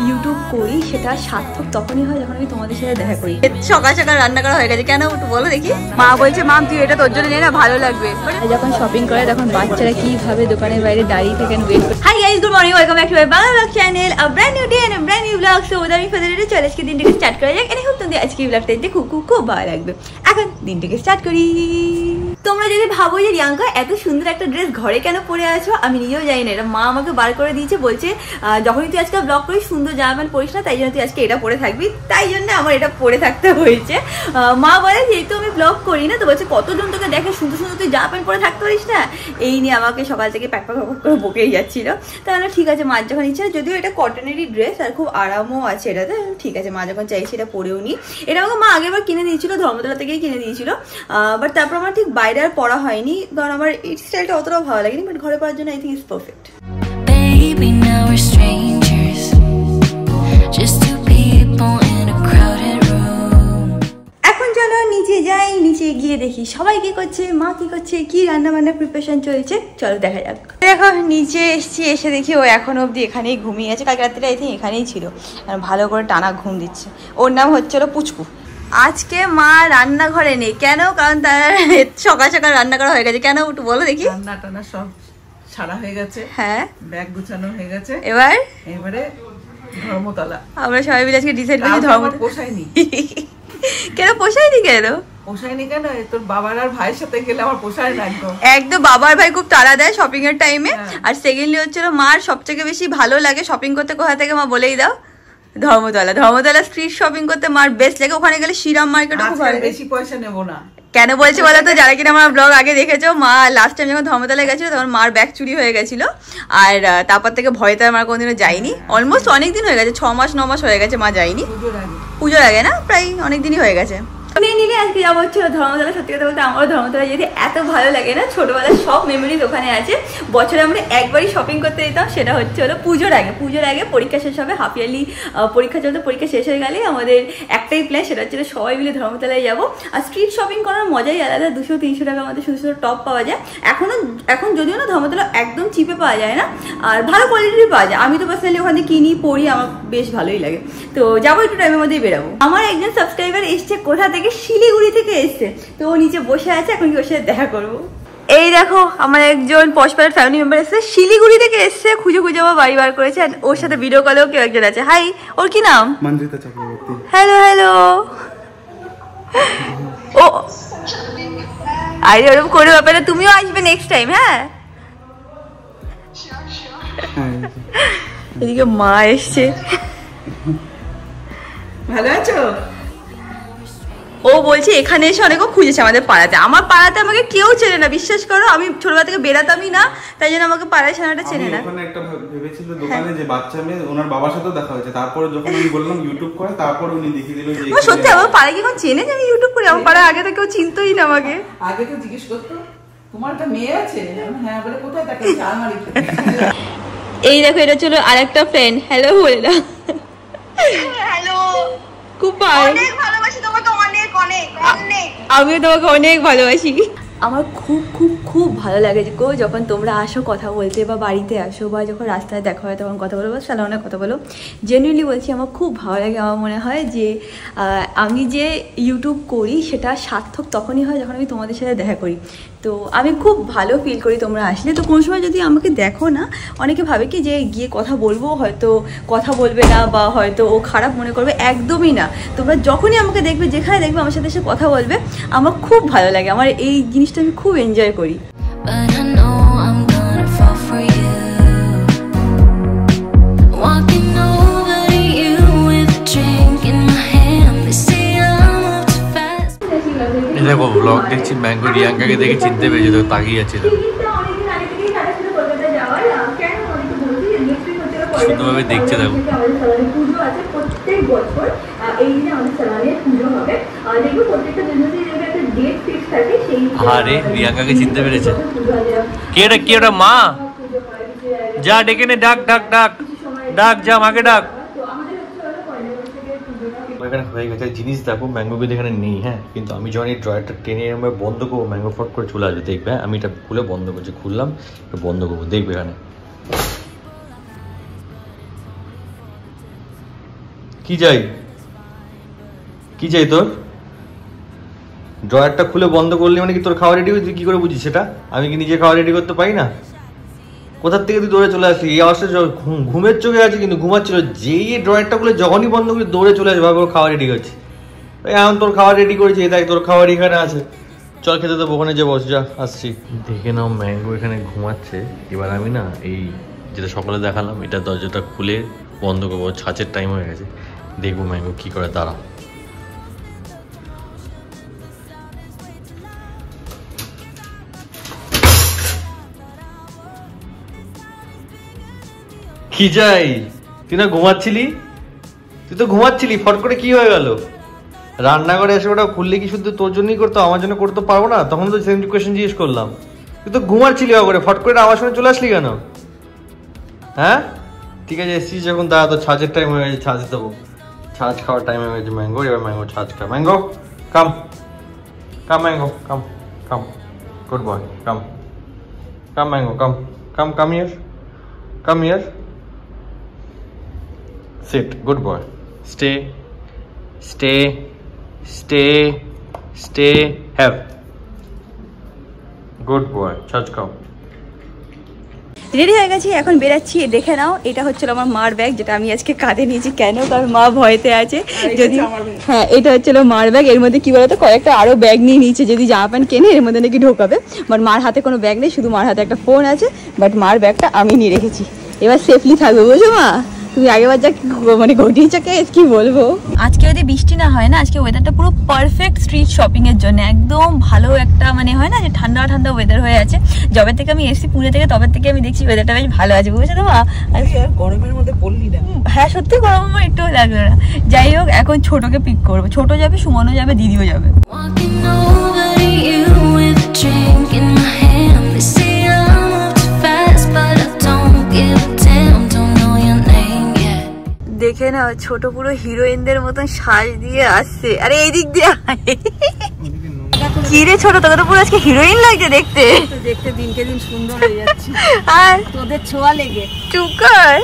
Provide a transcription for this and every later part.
YouTube করি সেটা সার্থক তখনই হয় যখন আমি তোমাদের সাথে দেখা করি। সকাল সকাল রান্না করা হয়ে গেছে, কেন একটু বলো দেখি। মা বলছে মাম তুই এটা তোর জন্য নে না, ভালো লাগবে। যখন শপিং করে তখন বাচ্চারা কিভাবে দোকানের বাইরে দাঁড়িয়ে থাকেন ওয়েট করে। Hi guys, good morning, welcome back to my Bangla vlog channel, a brand new day and a brand new vlog. So without further ado চলে আজকে দিনটাকে স্টার্ট করা যাক। এনি হোপ তোমাদের আজকে ব্লগটা দেখতে খুব ভালো লাগবে। এখন দিনটাকে স্টার্ট করি। তোমরা যদি ভাবো যে রিয়াঙ্কা এত সুন্দর একটা ড্রেস ঘরে কেন পরে আছো, আমি নিজেও জানি না। এটা মা আমাকে বার করে দিয়েছে, বলছে যখনই তুই আজকে ব্লগ করিস সুন্দর জামা প্যান্ট পরিস না, তাই জন্য তুই আজকে এটা পরে থাকবি। তাই জন্য আমার এটা পরে থাকতে হয়েছে। মা বলে যেহেতু আমি ব্লগ করি না, তো বলছে কতজন তোকে দেখে সুন্দর সুন্দর তুই জামা প্যান্ট পরে থাকতে পারিস না, এই নিয়ে আমাকে সকাল থেকে প্যাক করে বকেই যাচ্ছিল। তাহলে ঠিক আছে, মার যখন ইচ্ছা, যদিও এটা কটনেরই ড্রেস আর খুব আরামও আছে এটাতে, ঠিক আছে মা যখন চাইছে এটা পরেও নি। এটা আমাকে মা আগেরবার কিনে দিয়েছিল, ধর্মতলা থেকেই কিনে দিয়েছিল। বাট তারপর আমার ঠিক বাইরে আর পরা হয়নি, কারণ আমার এই স্টাইলটা অতটাও ভালো লাগেনি। বাট ঘরে পরার জন্য I think it's perfect. Baby, now we're strangers, just two people in a crowded room. এখন চলো নিচে যাই, নিচে গিয়ে দেখি সবাই কি করছে, মা কি করছে, কি রান্না বান্না প্রিপারেশন চলছে, চলো দেখা যাক। দেখো নিচে এসছি, এসে দেখি ও এখনো অবধি এখানেই ঘুমিয়ে আছে। কালকে রাত্রিটা আই থিঙ্ক এখানেই ছিল, ভালো করে টানা ঘুম দিচ্ছে। ওর নাম হচ্ছিল পুচকু। আজকে মা রান্নাঘরে নেই, কেন? কারণ তার সকাল সকাল রান্না করা হয়ে গেছে। কেন একটু বলো দেখি। রান্না টানা সব সারা হয়ে গেছে, হ্যাঁ ব্যাগ গুছানো হয়ে গেছে। এবারে ধর্মতলা আমরা সবাই মিলে আজকে ডিসাইড করেছি ধর্মতলা। পোষায়নি কেন পোষায়নি? পোষায়নি কেন? তোর বাবার আর ভাইয়ের সাথে গেলে আমার পোষায় না। একদম বাবার ভাই খুব তাড়া দেয় শপিং এর টাইমে। আর সেকেন্ডলি হচ্ছিল মার সবথেকে বেশি ভালো লাগে শপিং করতে কোথা থেকে, মা বলেই দাও। ধর্মতলা স্ট্রিট শপিং করতে মার বেস্ট লাগে। ওখানে গেলে শ্রীরাম মার্কেট খুব ভালো। বেশি পয়সা নেবো না। কেন বলছি বলো তো, যারা কিনা আমার ব্লগ আগে দেখেছো, মা লাস্ট টাইম যখন ধর্মতলায় গেছিল তখন মার ব্যাগ চুরি হয়ে গেছিল। আর তারপর থেকে ভয়তে আমার কোনোদিনও যাইনি। অলমোস্ট অনেকদিন হয়ে গেছে, 6 মাস 9 মাস হয়ে গেছে মা যাইনি। পুজোর আগে না, প্রায় অনেক দিনই হয়ে গেছে। নিয়ে আজকে যাবো হচ্ছিল ধর্মতলা। সত্যি কথা বলতে আমারও ধর্মতলা যেতে এত ভালো লাগে না, ছোটবেলার সব মেমোরিজ ওখানে আছে। বছরে আমরা একবারই শপিং করতে যেতাম, সেটা হচ্ছে হলো পুজোর আগে পরীক্ষা শেষ হবে, হাফ ইয়ারলি পরীক্ষা চলতে, পরীক্ষা শেষ হয়ে গেলে আমাদের একটাই প্ল্যান, সেটা হচ্ছে সবাই মিলে ধর্মতলায় যাবো। আর স্ট্রিট শপিং করার মজাই আলাদা। 200-300 টাকা আমাদের সুন্দর সুন্দর টপ পাওয়া যায়। এখন যদিও না ধর্মতলা একদম চিপে পাওয়া যায় না, আর ভালো কোয়ালিটির পাওয়া যায়। আমি তো পার্সোনালি ওখানে কিনি পরি, আমার বেশ ভালোই লাগে। তো যাবো, একটু টাইমের মধ্যেই বেরাবো। আমার একজন সাবস্ক্রাইবার এসছে, কোথা থেকে? শিলিগুড়ি থেকে এসছে। তো ও নিচে বসে আছে, এখন কি ওর সাথে দেখা করবো। এই দেখো আমার একজন পশপাড়ার ফ্যামিলি মেম্বার এসছে, শিলিগুড়ি থেকে এসছে, খুঁজে আমার বাড়ি বার করেছে। আর ওর সাথে ভিডিও কলেও কেউ একজন আছে। হাই, ওর কি নাম? মঞ্জিতা চক্রবর্তী। হ্যালো ও আরে ওরকম করে ব্যাপারে, তুমিও আসবে নেক্সট টাইম। হ্যাঁ, এদিকে মা এসছে। ভালো আছো? ও বলছে এখানে এসে অনেক খুঁজেছে আমাদের পাড়াতে। আমার পাড়াতে আমাকে কেউ চেনে না, বিশ্বাস করো। আমি ছোটবেলা থেকে বেরাতামই না, তাই জন্য আমাকে পাড়ায় সামনেটা চেনে না। ওখানে একটা ভেবেছিল দোকানে যে বাচ্চা মেয়ে, ওনার বাবার সাথেও দেখা হয়েছে। তারপরে যখন আমি বললাম ইউটিউব করে, তারপর উনি দেখিয়ে দিল যে ও সত্যি আমার পাড়ায় কি এখন চেনে যে আমি ইউটিউব করি? আমার পাড়ায় আগে তো কেউ চিনতোই না আমাকে। আগে তো জিজ্ঞেস করতো তোমার একটা মেয়ে আছে? হ্যাঁ বলে, কোথায় থাকে? আলমারিতে। এই দেখো, এটা ছিল আরেকটা ফ্রেন্ড। হ্যালো বলে দাও। হ্যালো, খুব অনেক ভালোবাসি তোমাকে, অনেক অনেক অনেক। আমিও তোমাকে অনেক ভালোবাসি। আমার খুব ভালো লাগে যে যখন তোমরা আসো কথা বলতে, বা বাড়িতে আসো, বা যখন রাস্তায় দেখা হয় তখন কথা বলো, বা সালামে কথা বলো। জেনুইনলি বলছি, আমার খুব ভালো লাগে। আমার মনে হয় যে আমি যে ইউটিউব করি সেটা সার্থক তখনই হয় যখন আমি তোমাদের সাথে দেখা করি। তো আমি খুব ভালো ফিল করি তোমরা আসলে। তো কোনো সময় যদি আমাকে দেখো না, অনেকে ভাবে কি যে গিয়ে কথা বলবো, হয়তো কথা বলবে না, বা হয়তো ও খারাপ মনে করবে। একদমই না, তোমরা যখনই আমাকে দেখবে, যেখানে দেখবে আমার সাথে এসে কথা বলবে, আমার খুব ভালো লাগে। আমার এই জিনিসটা আমি খুব এনজয় করি। দেখো ব্লগ দেখছি, ম্যাঙ্গো রিয়াঙ্কাকে দেখে চিনতে পেরেছি, তো তাকিয়ে আছে। সুন্দরভাবে দেখছে, দেখো। আরে রিয়াঙ্কাকে চিনতে পেরেছে। কে ওটা মা? যা ডেকে নে, ডাক যা, মাকে ডাক। এখানে হয়ে গেছে জিনিস। দেখো ম্যাঙ্গো কিন্তু এখানে নেই। হ্যাঁ, কিন্তু আমি যখন এই ড্রয়ারটা টেনে বন্ধ করবো, ম্যাঙ্গো ফট করে চলে আসবে, দেখবে। আমি এটা খুলে বন্ধ করছি, খুললাম, এটা বন্ধ করবো, দেখবে এখানে। কি চাই কি চাই তোর? ড্রয়ারটা খুলে বন্ধ করলি মানে কি তোর খাওয়া রেডি হয়েছে? কি করে বুঝিস সেটা? আমি কি নিজে খাওয়া রেডি করতে পারি না? কোথার থেকে তুই দৌড়ে চলে আসলি? এই অবস্থা ঘুমের চোখে আছে কিন্তু ঘুমাচ্ছিল, যেই ড্রয়ারটা খুলে যখনই বন্ধ করে দৌড়ে চলে আসে ভাবে খাওয়া রেডি করছি। এখন তোর খাওয়া রেডি করেছি, তাই তোর খাওয়ার এখানে আছে, চল খেতে দেবো, ওখানে যে বস, যা আসছি। দেখে নাও ম্যাঙ্গো এখানে ঘুমাচ্ছে। এবার আমি না এই যেটা সকালে দেখালাম এটা দরজাটা খুলে বন্ধ করবো, ছাঁচের টাইম হয়ে গেছে, দেখবো ম্যাঙ্গো কি করে। দাঁড়া, কি চাই? তুই না ঘুমাচ্ছিলি? তুই তো ঘুমাচ্ছিলি, ফট করে কি হয়ে গেল? রান্নাঘরে এসে ওটা খুললে কি শুধু তোর জন্যই করতো, আমার জন্য করতে পারবো না? তখন তো সেম কোয়েশ্চেন জিজ্ঞেস করলাম। তুই তো ঘুমাচ্ছিলি করে, ফট করে আমার সঙ্গে চলে আসলি কেন? হ্যাঁ ঠিক আছে, এসছিস যখন দাঁড়া, তো ছাঁচের টাইম হয়ে গেছে, ছাঁচ দেবো, ছাঁচ খাওয়ার টাইম হয়ে গেছে ম্যাঙ্গো। এবার ম্যাঙ্গো ছাঁচ খা। Mango come come, mango come come, good boy, come come mango, come come, come here, come here, sit, good boy, stay, stay, stay, stay, have, good boy, ছাঁচ খাও। রেডি হয়ে গেছি, এখন বেরাচ্ছি। দেখে নাও, এটা হচ্ছিল আমার মার ব্যাগ, যেটা আমি আজকে কাঁধে নিয়েছি। কেন? কারণ মা ভয়তে আছে যদি, হ্যাঁ এটা হচ্ছিল মার ব্যাগ। এর মধ্যে কি বলতো, কয়েকটা আরো ব্যাগ নিয়ে নিয়েছে, যদি জামা প্যান্ট কেনে এর মধ্যে নাকি ঢোকাবে। বাট মার হাতে কোনো ব্যাগ নেই, শুধু মার হাতে একটা ফোন আছে। বাট মার ব্যাগটা আমি নিয়ে রেখেছি, এবার সেফলি থাকবে, বুঝো মা? তুমি আগেবার যা মানে ঘটিয়েছো, কি বলবো। আজকে যদি বৃষ্টি না হয় না, আজকে ওয়েদারটা পুরো পারফেক্ট স্ট্রিট শপিং এর জন্য, একদম ভালো একটা মানে হয় না যে ঠান্ডা ঠান্ডা ওয়েদার হয়ে আছে। যবে থেকে আমি এসেছি পুজো থেকে, তবে থেকে আমি দেখছি ওয়েদারটা বেশ ভালো আছে, বুঝেছো তো মা? গরমের মধ্যে পড়লি না? হ্যাঁ সত্যি গরম আমার একটু লাগলো না। যাই হোক, এখন ছোটকে পিক করবো, ছোট যাবে, সুমনও যাবে, দিদিও যাবে। দেখে না, ছোট পুরো হিরোইনদের মতন সাজ দিয়ে আসছে। আরে এই দিক দিয়ে কি রে ছোট, তোকে তো পুরো আজকে হিরোইন লাগছে দেখতে। দেখতে দিনকে দিন সুন্দর হয়ে যাচ্ছে, আর তোদের ছোঁয়া লেগে। চুপ কর।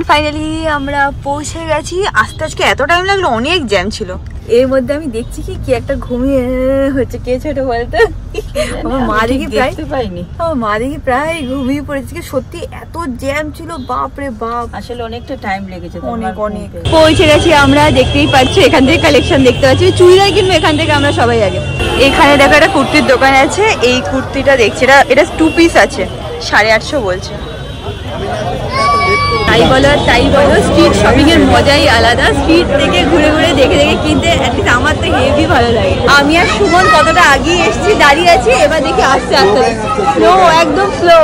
ফাইনালি আমরা পৌঁছে গেছি। আসতে আজকে এত টাইম লাগলো, অনেক জ্যাম ছিল। এর মধ্যে আমি দেখছি কি একটা ঘুমিয়ে হচ্ছে, কে ছোট বলতো? আমার মা দেখি প্রায় পাইনি, আমার মা দেখি প্রায় ঘুমিয়ে পড়েছে। সত্যি এত জ্যাম ছিল, বাপ রে বাপ, আসলে অনেকটা টাইম লেগেছে, অনেক অনেক। পৌঁছে গেছি আমরা, দেখতেই পাচ্ছি এখান থেকে কালেকশন দেখতে পাচ্ছি। চুড়িদার কিনবো এখান থেকে আমরা সবাই আগে। এখানে দেখো একটা কুর্তির দোকান আছে, এই কুর্তিটা দেখছি, এটা 2 পিস আছে, 850 বলছে। তাই বলো তাই বলো, স্ট্রিট শপিং এর মজাই আলাদা। স্ট্রিট থেকে ঘুরে ঘুরে দেখে দেখে কিনতে অ্যাটলিস্ট আমার তো হেভি ভালো লাগে। আমি আর সুমন কতটা আগিয়ে এসেছি, দাঁড়িয়ে আছি, এবার দেখি আস্তে আস্তে স্লো, একদম স্লো।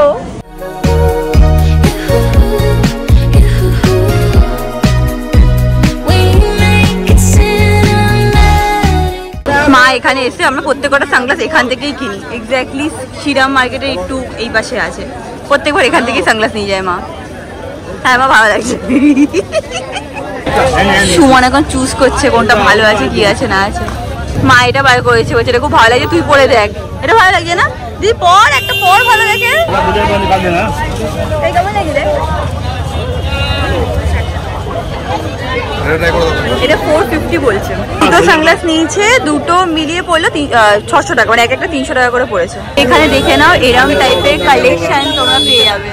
মা এখানে এসে আমরা প্রত্যেকটা সানগ্লাস এখান থেকেই কিনি। এক্স্যাক্টলি শ্রীরাম মার্কেটের একটু এই পাশে আছে, প্রত্যেকবার এখান থেকেই সানগ্লাস নিয়ে যায় মা। হ্যাঁ মা, ভালো লাগছে। সুমন এখন চুজ করছে কোনটা ভালো আছে, কি আছে না আছে। মা এটা বার করেছে, বলছে এটা খুব ভালো লাগছে, তুই পরে দেখ। এটা ভালো লাগছে না দিদি? পর একটা পর, ভালো লাগে। কেমন লাগে দেখ, এটা 450 বলছে। দুটো সানগ্লাস নিয়েছে, দুটো মিলিয়ে পড়লো 600 টাকা, মানে এক একটা 300 টাকা করে পড়েছে। এখানে দেখে নাও, এরকম টাইপের কালেকশন তোমরা পেয়ে যাবে।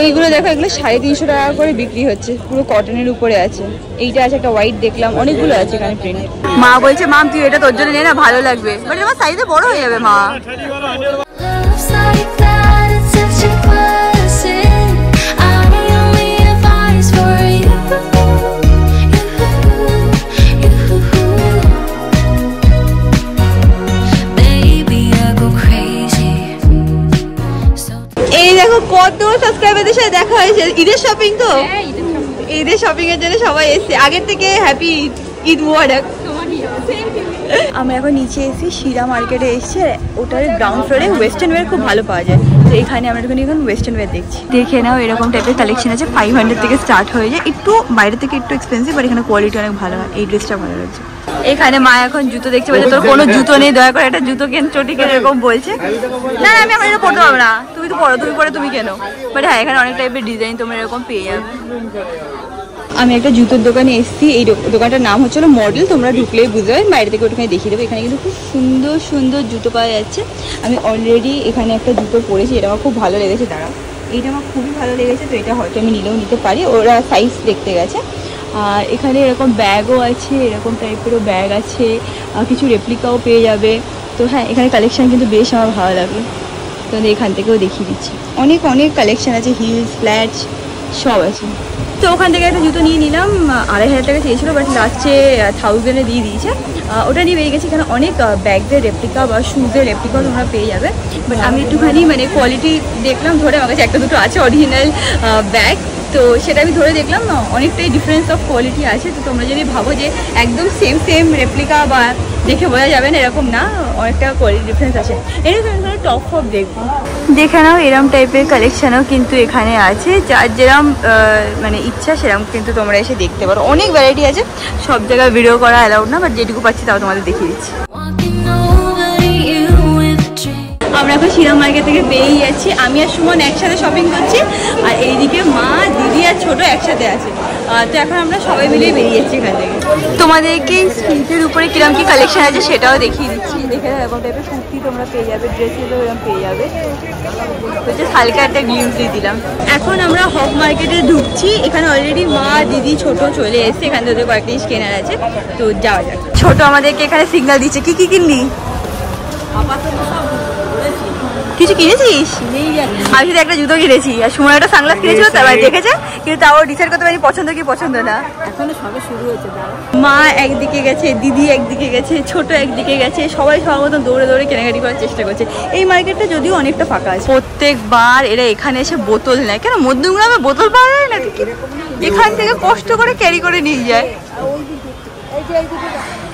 এইগুলো দেখো, এগুলো 350 টাকা করে বিক্রি হচ্ছে, পুরো কটনের উপরে আছে। এইটা আছে একটা হোয়াইট, দেখলাম অনেকগুলো আছে এখানে প্রিন্ট। মা বলছে মাম তুই এটা তোর জন্য নে না, ভালো লাগবে, বাট আমার সাইজে বড় হয়ে যাবে মা। এই দেখো কত সাবস্ক্রাইবারদের সাথে দেখা হয়েছে। ঈদের শপিং তো, ঈদের শপিং এর জন্য সবাই এসছে। আগের থেকে হ্যাপি ঈদ মুবারক। আমরা এখন নিচে এসেছি, শিরা মার্কেটে এসছে, ওটার গ্রাউন্ড ফ্লোরে ওয়েস্টার্ন ওয়্যার খুব ভালো পাওয়া যায়। তো এখানে আমরা এখন ওয়েস্টার্ন ওয়্যার দেখছি। দেখে নাও, এরকম টাইপের কালেকশন আছে, 500 থেকে স্টার্ট হয়ে যায়। একটু বাইরে থেকে একটু এক্সপেন্সিভ, বাট এখানে কোয়ালিটি অনেক ভালো হয়। এই ড্রেসটা ভালো লাগছে। এখানে মা এখন জুতো দেখছে, বলছে তোর কোনো জুতো নেই, দয়া করে একটা জুতো কেন, চটি কেন, এরকম বলছে। না না আমি এখন এটা পড়তে পারবো না, তুমি তো পড়ো, তুমি পরে তুমি কেন। বাট হ্যাঁ এখানে অনেক টাইপের ডিজাইন তোমরা এরকম পেয়ে যাবে। আমি একটা জুতোর দোকানে এসেছি, এই দোকানটার নাম হচ্ছিল মডেল, তোমরা ঢুকলেই বুঝতে পারবে, বাইরে থেকে ওখানে দেখিয়ে দেবো। এখানে কিন্তু খুব সুন্দর সুন্দর জুতো পাওয়া যাচ্ছে। আমি অলরেডি এখানে একটা জুতো পরেছি, এটা আমার খুব ভালো লেগেছে। দাঁড়াও, এইটা আমার খুবই ভালো লেগেছে, তো এটা হয়তো আমি নিলেও নিতে পারি, ওরা সাইজ দেখতে গেছে। আর এখানে এরকম ব্যাগও আছে, এরকম টাইপেরও ব্যাগ আছে, কিছু রেপ্লিকাও পেয়ে যাবে। তো হ্যাঁ এখানে কালেকশান কিন্তু বেশ আমার ভালো লাগে, তো এখান থেকেও দেখিয়ে দিচ্ছি। অনেক অনেক কালেকশান আছে, হিলস, ফ্ল্যাট সব আছে। তো ওখান থেকে একটা জুতো নিয়ে নিলাম, 2500 টাকা চেয়েছিলো, বাট লাস্টে 1000-এ দিয়ে দিয়েছে। ওটা নিয়ে বেরিয়ে গেছে। এখানে অনেক ব্যাগদের রেপ্লিকা বা শুজের রেপ্লিকাও তোমরা পেয়ে যাবে। বাট আমি একটুখানি মানে কোয়ালিটি দেখলাম, ধরে আমার কাছে একটা দুটো আছে অরিজিনাল ব্যাগ, তো সেটা আমি ধরে দেখলাম অনেকটাই ডিফারেন্স অফ কোয়ালিটি আছে। তো তোমরা যদি ভাবো যে একদম সেম রেপ্লিকা বা দেখে বোঝা যাবে না, এরকম না, অনেকটা কোয়ালিটি ডিফারেন্স আছে। এরকম টপ ফপ দেখবো, দেখে নাও। এরম টাইপের কালেকশানও কিন্তু এখানে আছে, যার যেরম মানে ইচ্ছা সেরকম কিন্তু তোমরা এসে দেখতে পারো। অনেক ভ্যারাইটি আছে, সব জায়গায় ভিডিও করা অ্যালাউড না, বাট যেটুকু পাচ্ছি তাও তোমাদের দেখিয়ে দিচ্ছি। আমরা এখন শ্রীরাম মার্কেট থেকে বেরিয়ে যাচ্ছি, আমি আর সুমন একসাথে শপিং করছি, আর এইদিকে মা, দিদি আর ছোট একসাথে আছে। তো এখন আমরা সবাই মিলে বেরিয়ে যাচ্ছি এখান থেকে। তোমাদেরকে স্ট্রিটের উপরে কিরকম কি কালেকশন আছে সেটাও দেখিয়ে দিচ্ছি। দেখে এরকম টাইপের কুর্তি তোমরা পেয়ে যাবে, ড্রেসগুলো এরকম পেয়ে যাবে। তো হালকা একটা গ্লিমস দিয়ে দিলাম। এখন আমরা হক মার্কেটে ঢুকছি, এখানে অলরেডি মা, দিদি, ছোট চলে এসছে, এখান থেকে কয়েকটা জিনিস কেনার আছে, তো যাওয়া যাক। ছোট আমাদেরকে এখানে সিগন্যাল দিচ্ছে, কি কি কিনলি? কিছু কিনেছিস? আমি শুধু একটা জুতো কিনেছি, আর সময় একটা সানগ্লাস কিনেছিল, তারপর দেখেছে, কিন্তু তাও ডিসাইড করতে পারি পছন্দ কি পছন্দ না। এখনো সবে শুরু হয়েছে। মা একদিকে গেছে, দিদি একদিকে গেছে, ছোট একদিকে গেছে, সবাই সবার মতন দৌড়ে দৌড়ে কেনাকাটি করার চেষ্টা করছে। এই মার্কেটটা যদিও অনেকটা ফাঁকা আছে। প্রত্যেকবার এরা এখানে এসে বোতল নেয়, কেন মধ্যমগ্রামে বোতল পাওয়া যায় না, এখান থেকে কষ্ট করে ক্যারি করে নিয়ে যায়।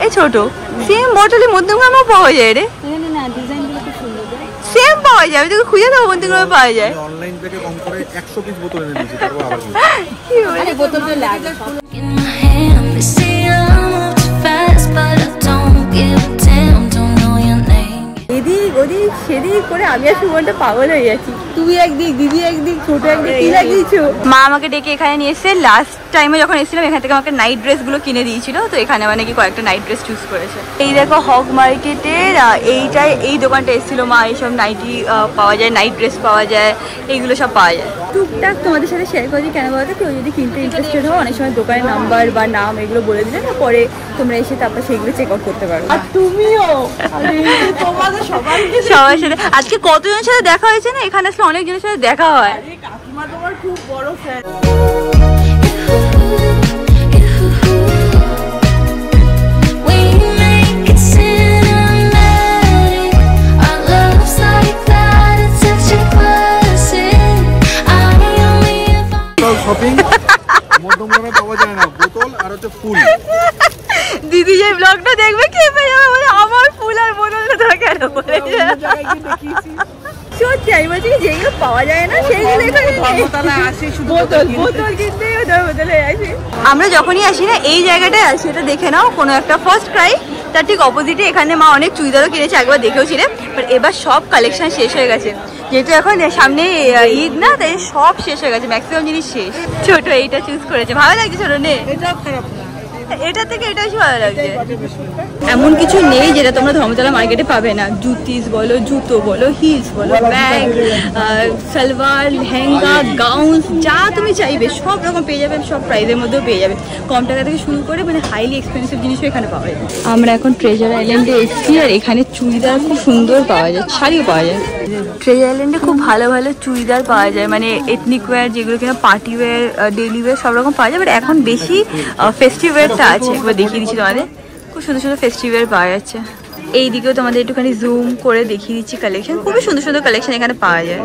এই ছোট সেম বোতলই মধ্যমগ্রামেও পাওয়া যায় রে, সেম পাওয়া যায়, আমি তোকে খুঁজে দেবো মধ্যমগ্রামে পাওয়া যায়। অনলাইন থেকে কম করে 100 পিস বোতল এনে দিয়েছি, তারপর আবার কি বলে বোতলটা লাগে এদিক ওদিক সেদিক করে আমি আর সুমনটা পাগল হয়ে যাচ্ছি। তুমি একদিক, দিদি একদিক, ছোট একদিক, কি লাগিয়েছো? মা আমাকে ডেকে এখানে নিয়ে এসে, লাস্ট টাইমে যখন এসেছিলাম এখান থেকে আমাকে নাইট ড্রেসগুলো কিনে দিয়েছিল, তো এখানে মানে কি কয়েকটা নাইট ড্রেস চুজ করেছে। এই দেখো হক মার্কেটের এইটাই, এই দোকানটা এসেছিল মা, এইসব নাইটি পাওয়া যায়, নাইট ড্রেস পাওয়া যায়, এইগুলো সব পাওয়া যায়। টুকটাক তোমাদের সাথে শেয়ার করছি, কেন বলতো কেউ যদি কিনতে ইন্টারেস্টেড হও, অনেক সময় দোকানের নাম্বার বা নাম এগুলো বলে দিলে না, পরে তোমরা এসে তারপর সেগুলো চেক আউট করতে পারো। আর তুমিও তোমাদের সবাইকে সবার সাথে আজকে কতজনের সাথে দেখা হয়েছে না, এখানে আসলে অনেকজনের সাথে দেখা হয়। কাকিমা তোমার খুব বড় ফ্যান। শপিং মধ্যমগ্রামে পাওয়া যায় না, বোতল আর হচ্ছে ফুল। দিদি যে ব্লগটা দেখবে কে পেয়ে যাবে, বলে আমার ফুল আর বোতলটা তোরা কেন বলে সত্যি আমি বলছি কি যেগুলো পাওয়া যায় না সেইগুলো এখানে বোতল কিনতে বোতলে আসি। আমরা যখনই আসি না এই জায়গাটায় আসি, এটা দেখে নাও, কোনো একটা ফার্স্ট ক্রাই তার ঠিক অপোজিটে এখানে মা অনেক চুড়িদারও কিনেছে, একবার দেখেও ছিলে, বাট এবার সব কালেকশন শেষ হয়ে গেছে, যেহেতু এখন সামনে ঈদ না, তাই সব শেষ হয়ে গেছে, ম্যাক্সিমাম জিনিস শেষ। ছোট এইটা চুজ করেছে, ভালো লাগছে ছোট নে, এটাও খারাপ না, এটা থেকে এটা বেশি ভালো লাগছে। এমন কিছু নেই যেটা তোমরা ধর্মতলা মার্কেটে পাবে না, জুতিস বলো, জুতো বলো, হিলস বলো, ব্যাগ, সালোয়ার, লেহেঙ্গা, গাউন্স, যা তুমি চাইবে সব রকম পেয়ে যাবে, সব প্রাইসের মধ্যেও পেয়ে যাবে, কম টাকা থেকে শুরু করে মানে হাইলি এক্সপেন্সিভ জিনিসও এখানে পাওয়া যায়। আমরা এখন ট্রেজার আইল্যান্ডে এসেছি, আর এখানে চুড়িদার খুব সুন্দর পাওয়া যায়, শাড়িও পাওয়া যায়। ট্রেজার আইল্যান্ডে খুব ভালো ভালো চুড়িদার পাওয়া যায়, মানে এথনিক ওয়্যার, যেগুলো কিনা পার্টি ওয়্যার, ডেইলি ওয়্যার সব রকম পাওয়া যায়, বাট এখন বেশি ফেস্টিভ ওয়্যারটা আছে, একবার দেখিয়ে দিচ্ছি তোমাদের, খুব সুন্দর সুন্দর ফেস্টিভ ওয়্যার পাওয়া যাচ্ছে। এইদিকেও তোমাদের একটুখানি জুম করে দেখিয়ে দিচ্ছি কালেকশন, খুবই সুন্দর সুন্দর কালেকশন এখানে পাওয়া যায়।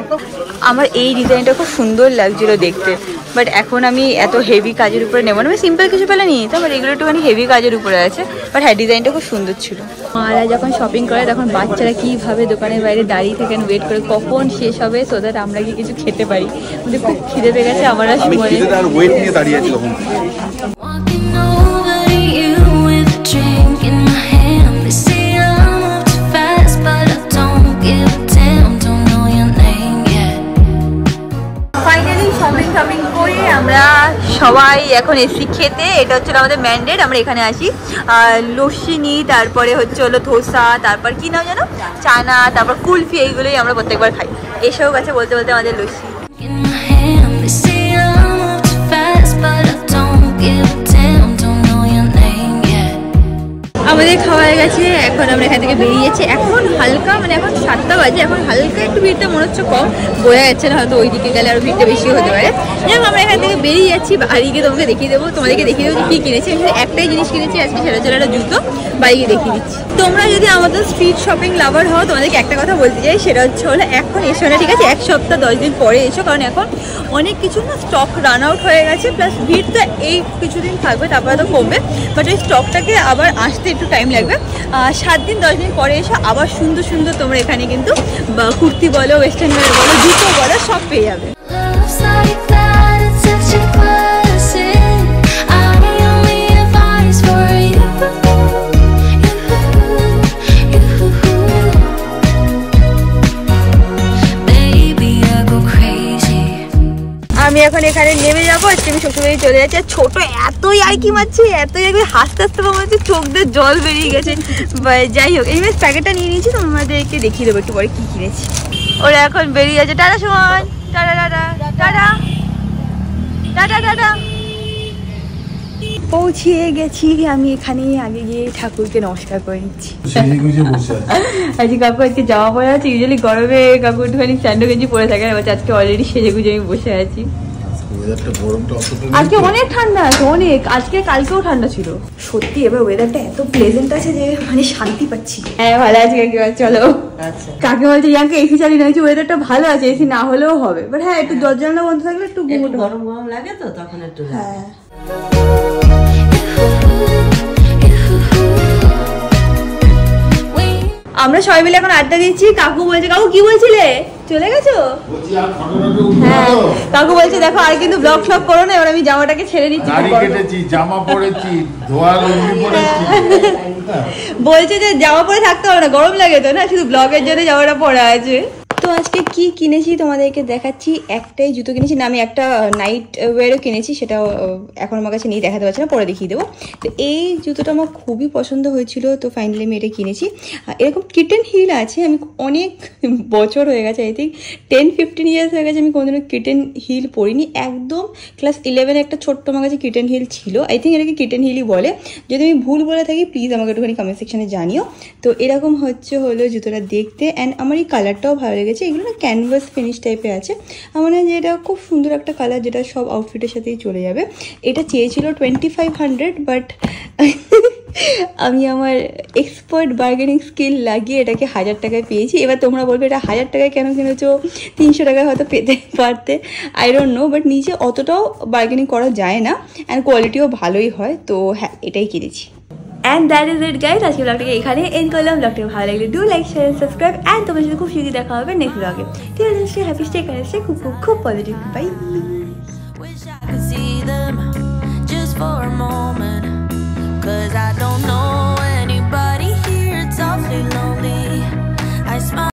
আমার এই ডিজাইনটা খুব সুন্দর লাগছিল দেখতে, বাট এখন আমি এত হেভি কাজের উপরে নেবো না, আমি সিম্পল কিছু পেলে নিয়ে নিতাম, বাট এগুলো একটুখানি হেভি কাজের উপরে আছে, বাট হ্যাঁ ডিজাইনটা খুব সুন্দর ছিল। মারা যখন শপিং করে তখন বাচ্চারা কীভাবে দোকানের বাইরে দাঁড়িয়ে থাকেন, ওয়েট করে কখন শেষ হবে, সো দ্যাট আমরা কি কিছু খেতে পারি। আমাদের খুব খিদে পেয়ে গেছে, আমার আর সময় ওয়েট নিয়ে দাঁড়িয়ে আছি তখন। Walking over you with a drink in এখন এসছি খেতে। এটা হচ্ছে আমাদের ম্যান্ডেট, আমরা এখানে আসি লস্যি নিই, তারপরে হচ্ছে হলো ধোসা, তারপর কি নাম জানো চানা, তারপর কুলফি, এইগুলোই আমরা প্রত্যেকবার খাই। এসেও গেছে বলতে বলতে আমাদের লস্যি। আমাদের খাওয়া হয়ে গেছে, এখন আমরা এখান থেকে বেরিয়ে যাচ্ছি। এখন হালকা মানে এখন 7টা বাজে, এখন হালকা একটু ভিড়টা মনে হচ্ছে কম, বোঝা যাচ্ছে না, হয়তো ওই দিকে গেলে আরও ভিড়টা বেশি হতে পারে। যেমন আমরা এখান থেকে বেরিয়ে যাচ্ছি, বাড়ি গিয়ে তোমাদেরকে দেখিয়ে দেবো যে কী কিনেছি। আমি একটাই জিনিস কিনেছি আজকে, সেটা হচ্ছে একটা জুতো, বাড়ি গিয়ে দেখিয়ে দিচ্ছি। তোমরা যদি আমাদের স্ট্রিট শপিং লাভার হও, তোমাদেরকে একটা কথা বলতে চাই, সেটা হচ্ছে হলো এখন এসো না, ঠিক আছে? 1 সপ্তাহ 10 দিন পরে এসো, কারণ এখন অনেক কিছু না স্টক রান আউট হয়ে গেছে, প্লাস ভিড় তো এই কিছুদিন থাকবে, তারপরে তো কমবে, বাট এই স্টকটাকে আবার আসতে একটু টাইম লাগবে। 7 দিন 10 দিন পরে এসে আবার সুন্দর সুন্দর তোমরা এখানে কিন্তু কুর্তি বলো, ওয়েস্টার্ন ওয়্যার বলো, জুতো বলো, সব পেয়ে যাবে। আমি এখন এখানে নেমে যাবো, আজকে আমি শ্বশুরবাড়ি চলে যাচ্ছি। আর ছোট এতই আর কি মারছি, এতই আর কি হাসতে হাসতে আমার হচ্ছে চোখ দিয়ে জল বেরিয়ে গেছে। যাই হোক, এই প্যাকেটটা নিয়ে নিয়েছি, তোমাদেরকে দেখিয়ে দেবো একটু পরে কি কিনেছি। ওরা এখন বেরিয়ে যাচ্ছে। Tata Suman, tata tata tata tata tata. পৌঁছে গেছি আমি এখানে, আগে গিয়ে ঠাকুরকে নমস্কার করে নিচ্ছি। আজকে কাকু আজকে জামা পরে আছে, ইউজুয়ালি গরমে কাকু একটুখানি স্যান্ডো গেঞ্জি পরে থাকে, আজকে অলরেডি সেজে গুজে আমি বসে আছি। আজকে অনেক ঠান্ডা আছে, অনেক, আজকে কালকেও ঠান্ডা ছিল সত্যি। এবার ওয়েদারটা এত প্লেজেন্ট আছে যে মানে শান্তি পাচ্ছি। হ্যাঁ ভালো আছে কাকিমা, চলো। কাকে বলছে ইয়াকে এসি চালিয়ে নিয়েছি, ওয়েদারটা ভালো আছে, এসি না হলেও হবে, বাট হ্যাঁ একটু দরজা জানলা বন্ধ থাকলে একটু গরম গরম লাগে তো তখন একটু। হ্যাঁ আমরা সবাই মিলে এখন আড্ডা দিচ্ছি। কাকু বলছে, কাকু কি বলছিলে, চলে গেছো? হ্যাঁ কাকু বলছে দেখো আর কিন্তু ব্লগ ফ্লগ করো না, এবার আমি জামাটাকে ছেড়ে দিচ্ছি, জামা পরেছি, ধোয়া লুঙ্গি পরেছি। বলছে যে জামা পরে থাকতে হবে না, গরম লাগে তো না, শুধু ব্লগের জন্য জামাটা পরা আছে। তো আজকে কি কিনেছি তোমাদেরকে দেখাচ্ছি। একটাই জুতো কিনেছি না, আমি একটা নাইট ওয়্যারও কিনেছি, সেটা এখন আমার কাছে নেই, দেখাতে পারছি না, পরে দেখিয়ে দেবো। তো এই জুতোটা আমার খুবই পছন্দ হয়েছিল, তো ফাইনালি আমি এটা কিনেছি। এরকম কিটেন হিল আছে, আমি অনেক বছর হয়ে গেছে, আই থিঙ্ক 10-15 ইয়ার্স হয়ে গেছে আমি কোনোদিনও কিটেন হিল পরিনি। একদম ক্লাস 11 একটা ছোট্ট আমার কাছে কিটেন হিল ছিল, আই থিঙ্ক এটাকে কিটেন হিলই বলে। যদি আমি ভুল বলে থাকি প্লিজ আমাকে একটুখানি কমেন্ট সেকশনে জানিও। তো এরকম হলো জুতোটা দেখতে, অ্যান্ড আমার এই কালারটাও ভালো লেগেছে। এগুলো না ক্যানভাস ফিনিশ টাইপের আছে, আমার মনে হয় যে এটা খুব সুন্দর একটা কালার, যেটা সব আউটফিটের সাথেই চলে যাবে। এটা চেয়েছিল 2500, বাট আমি আমার এক্সপার্ট বার্গেনিং স্কিল লাগিয়ে এটাকে 1000 টাকায় পেয়েছি। এবার তোমরা বলবে এটা 1000 টাকায় কেন কিনেছো, 300 টাকায় হয়তো পেতে পারতে, আই ডোন্ট নো, বাট নিচে অতটাও বার্গেনিং করা যায় না, অ্যান্ড কোয়ালিটিও ভালোই হয়, তো হ্যাঁ এটাই কিনেছি। And that is it guys, আজকে ব্লগটাকে এখানে এন্ড করলাম। ব্লগটাকে ভালো লাগলে do like share subscribe, and তোমার সাথে খুব শীঘ্রই দেখা হবে নেক্সট ব্লগে। ঠিক আছে, হ্যাপি স্টে কারেন্ট স্টে, খুব খুব খুব positive, bye. For a moment, 'cause I don't know